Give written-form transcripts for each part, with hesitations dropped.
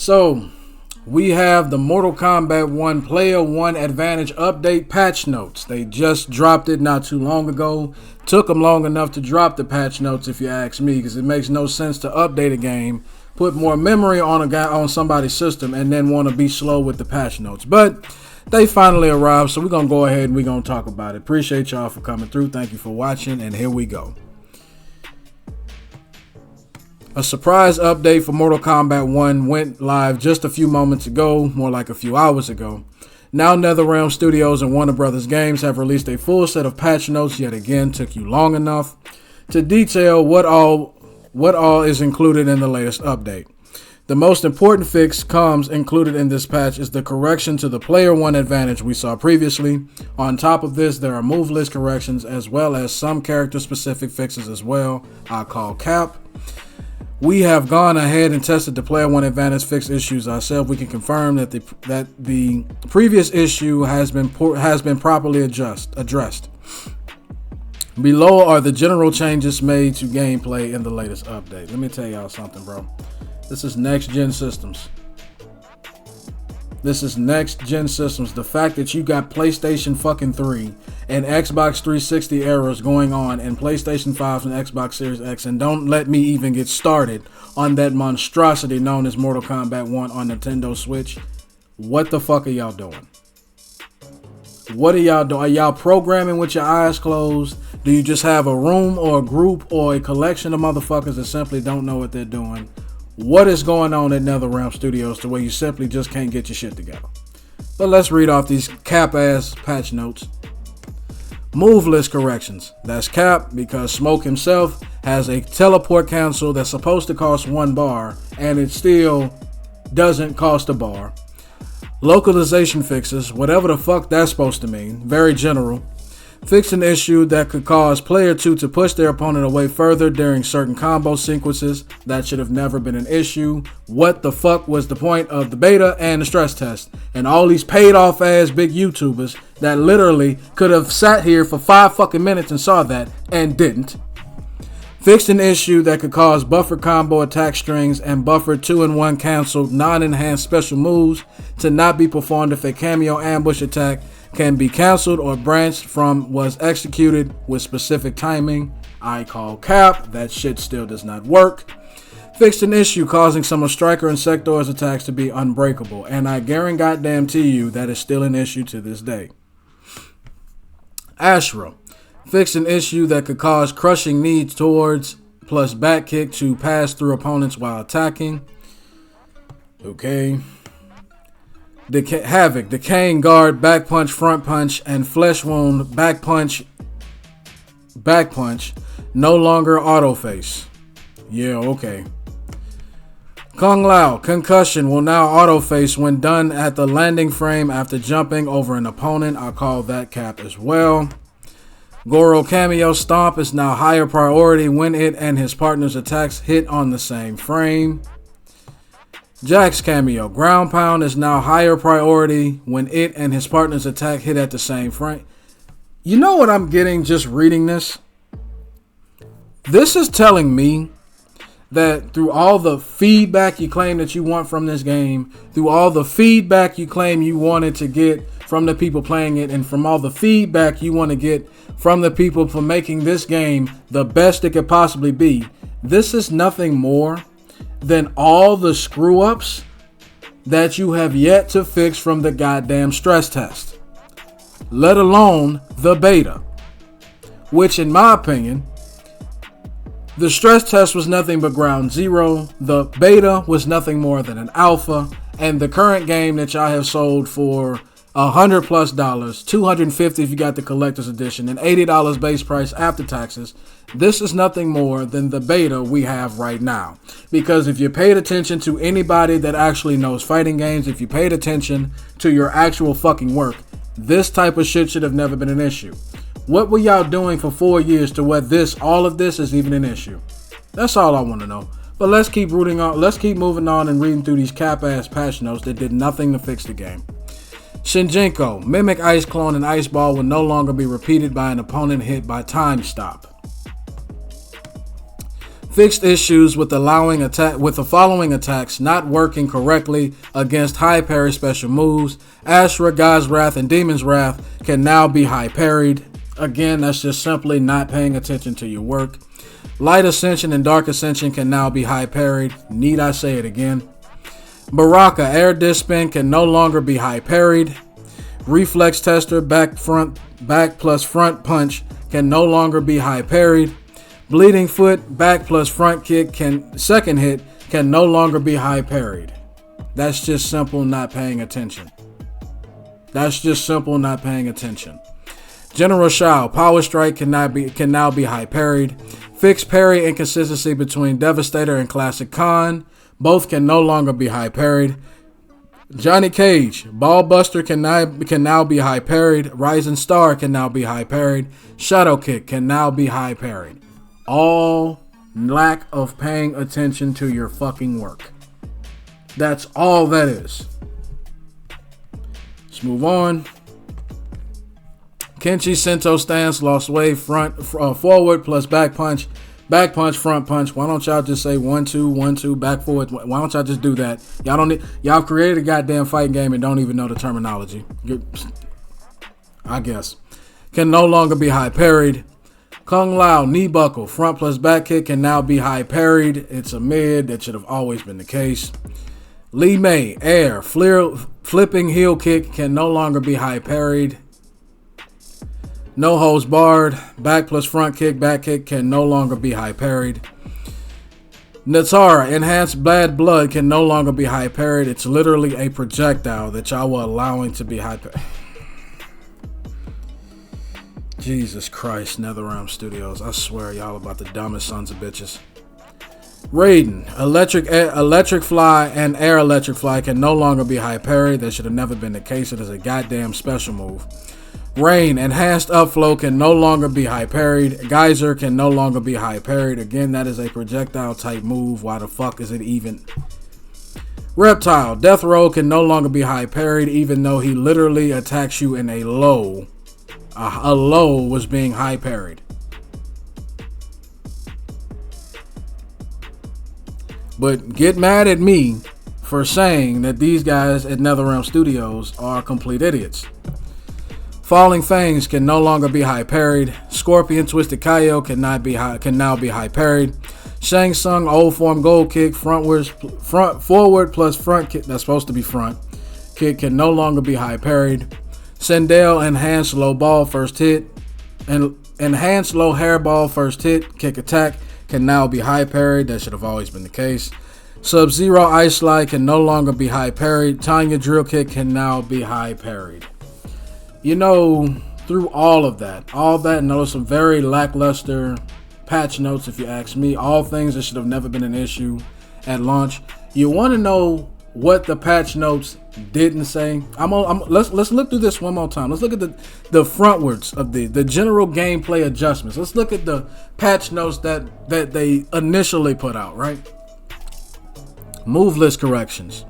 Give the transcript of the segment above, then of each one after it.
So, we have the Mortal Kombat 1 Player 1 Advantage Update patch notes. They just dropped it not too long ago. Took them long enough to drop the patch notes, if you ask me, because it makes no sense to update a game, put more memory on somebody's system, and then want to be slow with the patch notes. But they finally arrived, so we're going to go ahead and we're going to talk about it. Appreciate y'all for coming through. Thank you for watching, and here we go. A surprise update for Mortal Kombat 1 went live just a few moments ago, more like a few hours ago. Now NetherRealm Studios and Warner Brothers Games have released a full set of patch notes. Yet again, took you long enough to detail what all is included in the latest update. The most important fix comes included in this patch is the correction to the Player 1 advantage we saw previously. On top of this, there are move list corrections as well as some character specific fixes as well. I call cap. We have gone ahead and tested the Player 1 Advantage fix issues ourselves. We can confirm that the previous issue has been properly addressed. Below are the general changes made to gameplay in the latest update. Let me tell y'all something, bro. This is next gen systems. This is next gen systems. The fact that you got PlayStation fucking 3 and Xbox 360 errors going on and PlayStation 5 and Xbox Series X, and don't let me even get started on that monstrosity known as Mortal Kombat 1 on Nintendo Switch. What the fuck are y'all doing? What are y'all doing? Are y'all programming with your eyes closed? Do you just have a room or a group or a collection of motherfuckers that simply don't know what they're doing? What is going on at NetherRealm Studios to where you simply just can't get your shit together? But let's read off these cap-ass patch notes. Move list corrections. That's cap because Smoke himself has a teleport cancel that's supposed to cost 1 bar and it still doesn't cost a bar. Localization fixes, whatever the fuck that's supposed to mean. Very general. Fix an issue that could cause player 2 to push their opponent away further during certain combo sequences. That should have never been an issue. What the fuck was the point of the beta and the stress test? And all these paid off ass big YouTubers that literally could have sat here for 5 fucking minutes and saw that and didn't. Fixed an issue that could cause buffer combo attack strings and buffer 2-in-1 canceled non-enhanced special moves to not be performed if a cameo ambush attack can be canceled or branched from was executed with specific timing. I call cap. That shit still does not work. Fixed an issue causing some of Striker and Sector's attacks to be unbreakable, and I guarantee you that is still an issue to this day. Ashra fixed an issue that could cause crushing knees towards plus back kick to pass through opponents while attacking. Okay. Havoc, decaying guard, back punch, front punch, and flesh wound, back punch, no longer auto face. Yeah, okay. Kung Lao, concussion will now auto face when done at the landing frame after jumping over an opponent. I call that cap as well. Goro cameo stomp is now higher priority when it and his partner's attacks hit on the same frame. Jack's cameo, ground pound is now higher priority when it and his partner's attack hit at the same frame. You know what I'm getting just reading this? This is telling me that through all the feedback you claim that you want from this game, through all the feedback you claim you wanted to get from the people playing it, and from all the feedback you want to get from the people for making this game the best it could possibly be, this is nothing more than all the screw-ups that you have yet to fix from the goddamn stress test, let alone the beta, which in my opinion, the stress test was nothing but ground zero, the beta was nothing more than an alpha, and the current game that y'all have sold for $100+ $250 if you got the collector's edition, and $80 base price after taxes. This is nothing more than the beta we have right now. Because if you paid attention to anybody that actually knows fighting games, if you paid attention to your actual fucking work, this type of shit should have never been an issue. What were y'all doing for 4 years to where all of this is even an issue? That's all I want to know. But let's keep moving on and reading through these cap-ass patch notes that did nothing to fix the game. Shinjinko, mimic ice clone and ice ball will no longer be repeated by an opponent hit by time stop. Fixed issues with the following attacks not working correctly against high parry special moves. Ashra, God's Wrath, and Demon's Wrath can now be high parried. Again, that's just simply not paying attention to your work. Light Ascension and Dark Ascension can now be high parried. Need I say it again? Baraka, Air Disc Spin can no longer be high parried. Reflex Tester, back plus front punch can no longer be high parried. Bleeding Foot, back plus front kick second hit can no longer be high parried. That's just simple not paying attention. That's just simple not paying attention. General Shao, Power Strike can now be high parried. Fixed parry inconsistency between Devastator and Classic Khan. Both can no longer be high parried. Johnny Cage, Ball Buster can now be high parried. Rising Star can now be high parried. Shadow Kick can now be high parried. All lack of paying attention to your fucking work. That's all that is. Let's move on. Kenshi Sento stance, lost wave, forward plus back punch, front punch. Why don't y'all just say 1-2, 1-2, back forward? Why don't y'all just do that? Y'all created a goddamn fighting game and don't even know the terminology. I guess. Can no longer be high parried. Kung Lao, knee buckle, front plus back kick can now be high parried. It's a mid. That should have always been the case. Li Mei, air, flipping heel kick can no longer be high parried. No holds barred, back plus front kick, back kick can no longer be high parried. Natara, enhanced bad blood can no longer be high parried. It's literally a projectile that y'all were allowing to be high parried. Jesus Christ, NetherRealm Studios. I swear y'all about the dumbest sons of bitches. Raiden, electric fly and air electric fly can no longer be high parried. That should have never been the case. It is a goddamn special move. Rain, enhanced upflow can no longer be high parried. Geyser can no longer be high parried. Again, that is a projectile type move. Why the fuck is it even? Reptile, death roll can no longer be high parried, even though he literally attacks you in a low. A low was being high parried. But get mad at me for saying that these guys at NetherRealm Studios are complete idiots. Falling Fangs can no longer be high parried. Scorpion Twisted Kaio can now be high parried. Shang Tsung Old Form Gold Kick forward plus front kick, that's supposed to be front kick, can no longer be high parried. Sendale enhanced low ball first hit and enhanced low hairball first hit kick attack can now be high parried. That should have always been the case. Sub-Zero Ice Slide can no longer be high parried. Tanya Drill Kick can now be high parried. You know, through all that, and those some very lackluster patch notes, if you ask me, all things that should have never been an issue at launch. You want to know what the patch notes didn't say? Let's look through this one more time. Let's look at the frontwards of the general gameplay adjustments. Let's look at the patch notes that they initially put out, right? Move list corrections.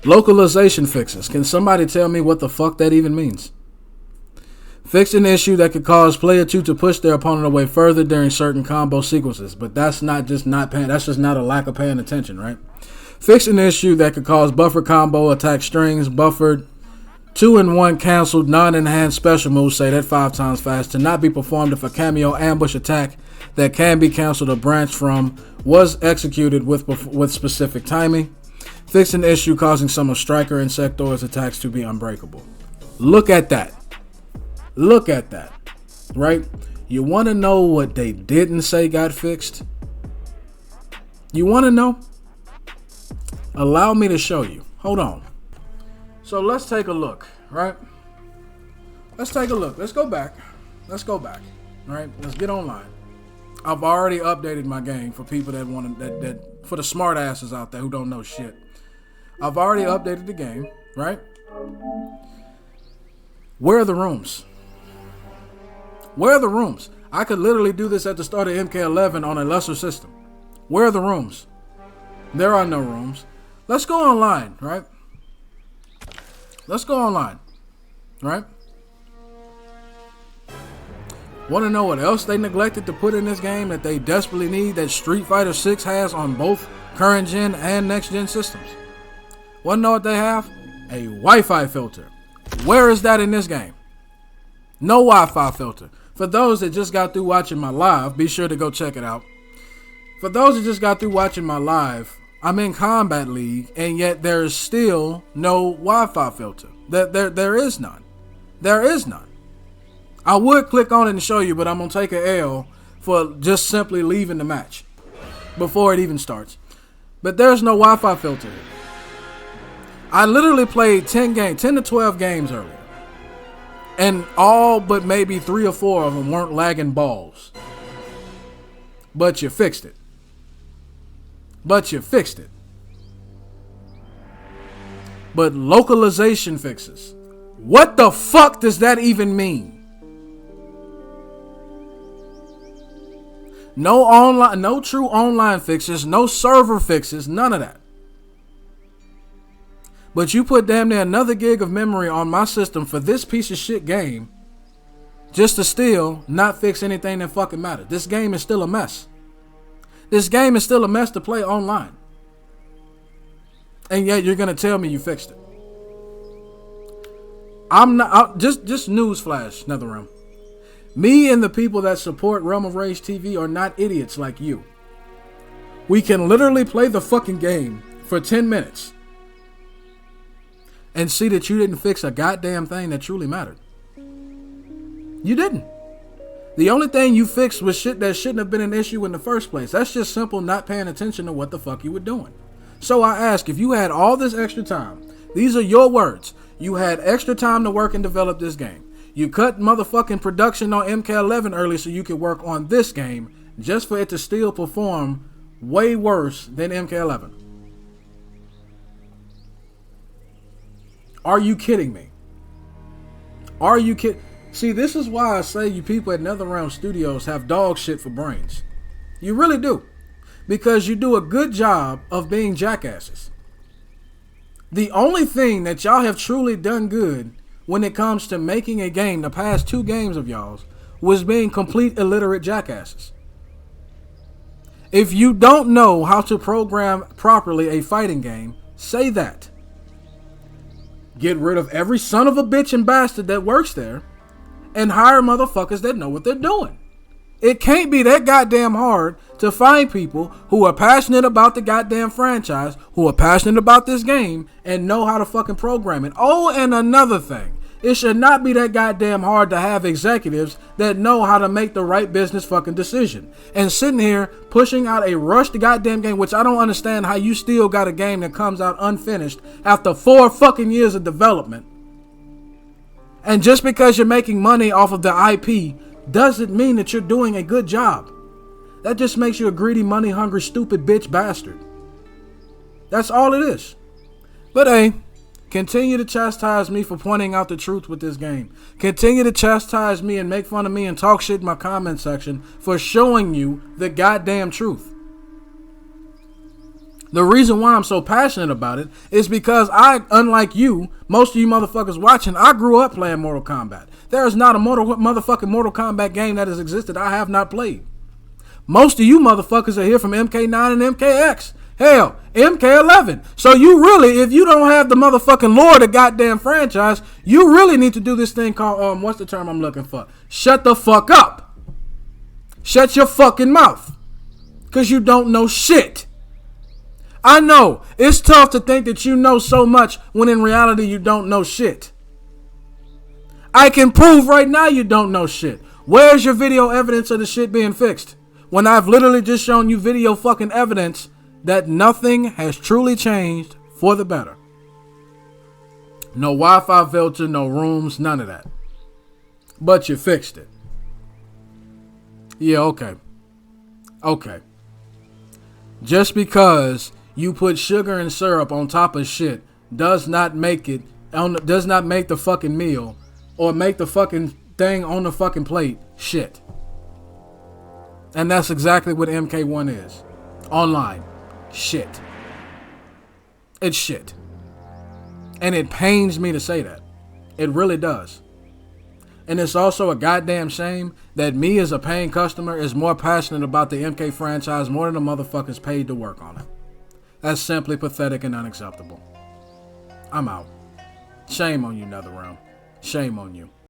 Localization fixes. Can somebody tell me what the fuck that even means? Fix an issue that could cause player 2 to push their opponent away further during certain combo sequences. But that's not just not paying. That's just not a lack of paying attention, right? Fix an issue that could cause buffer combo attack strings, buffered 2-in-1 canceled non-enhanced special moves, say that 5 times fast, to not be performed if a cameo ambush attack that can be canceled or branched from was executed with specific timing. Fix an issue causing some of Striker and Sector's attacks to be unbreakable. Look at that. Look at that. Right? You want to know what they didn't say got fixed? You want to know? Allow me to show you. Hold on. So let's take a look, right? Let's take a look. Let's go back. Right? Let's get online. I've already updated my game for people that want to, that for the smart asses out there who don't know shit. I've already updated the game, right? Where are the rooms? Where are the rooms? I could literally do this at the start of MK11 on a lesser system. Where are the rooms? There are no rooms. Let's go online, right? Let's go online, right? Want to know what else they neglected to put in this game that they desperately need that Street Fighter 6 has on both current gen and next gen systems? Want to know what they have? A Wi-Fi filter. Where is that in this game? No Wi-Fi filter. For those that just got through watching my live, be sure to go check it out. For those that just got through watching my live, I'm in Kombat League, and yet there is still no Wi-Fi filter. There is none. There is none. I would click on it and show you, but I'm going to take an L for just simply leaving the match before it even starts. But there's no Wi-Fi filter. I literally played 10 to 12 games earlier. And all but maybe 3 or 4 of them weren't lagging balls. But you fixed it. But localization fixes. What the fuck does that even mean? No true online fixes, no server fixes, none of that. But you put damn near another gig of memory on my system for this piece of shit game just to still not fix anything that fucking matters. This game is still a mess. This game is still a mess to play online. And yet you're going to tell me you fixed it. I'm not, just newsflash, NetherRealm. Me and the people that support Realm of Rage TV are not idiots like you. We can literally play the fucking game for 10 minutes and see that you didn't fix a goddamn thing that truly mattered. You didn't. The only thing you fixed was shit that shouldn't have been an issue in the first place. That's just simple not paying attention to what the fuck you were doing. So I ask, if you had all this extra time, these are your words, you had extra time to work and develop this game. You cut motherfucking production on MK11 early so you could work on this game just for it to still perform way worse than MK11. Are you kidding me? Are you kidding? See, this is why I say you people at NetherRealm Studios have dog shit for brains. You really do. Because you do a good job of being jackasses. The only thing that y'all have truly done good when it comes to making a game, the past 2 games of y'all's, was being complete illiterate jackasses. If you don't know how to program properly a fighting game, say that. Get rid of every son of a bitch and bastard that works there and hire motherfuckers that know what they're doing. It can't be that goddamn hard to find people who are passionate about the goddamn franchise, who are passionate about this game, and know how to fucking program it. Oh, and another thing. It should not be that goddamn hard to have executives that know how to make the right business fucking decision. And sitting here pushing out a rushed goddamn game, which I don't understand how you still got a game that comes out unfinished after 4 fucking years of development. And just because you're making money off of the IP doesn't mean that you're doing a good job. That just makes you a greedy, money-hungry, stupid bitch bastard. That's all it is. But hey, continue to chastise me for pointing out the truth with this game. Continue to chastise me and make fun of me and talk shit in my comment section for showing you the goddamn truth. The reason why I'm so passionate about it is because I, unlike you, most of you motherfuckers watching, I grew up playing Mortal Kombat. There is not a motherfucking Mortal Kombat game that has existed I have not played. Most of you motherfuckers are here from MK9 and MKX. Hell, MK11. So you really, if you don't have the motherfucking lore of the goddamn franchise, you really need to do this thing called, what's the term I'm looking for? Shut the fuck up. Shut your fucking mouth. Because you don't know shit. I know, it's tough to think that you know so much when in reality you don't know shit. I can prove right now you don't know shit. Where's your video evidence of the shit being fixed? When I've literally just shown you video fucking evidence that nothing has truly changed for the better. No Wi-Fi filter, no rooms, none of that. But you fixed it. Yeah, okay. Okay. Just because you put sugar and syrup on top of shit does not make the fucking meal or make the fucking thing on the fucking plate shit. And that's exactly what MK1 is. Online. Shit. It's shit. And it pains me to say that. It really does. And it's also a goddamn shame that me as a paying customer is more passionate about the MK franchise more than the motherfuckers paid to work on it. That's simply pathetic and unacceptable. I'm out. Shame on you, NetherRealm. Shame on you.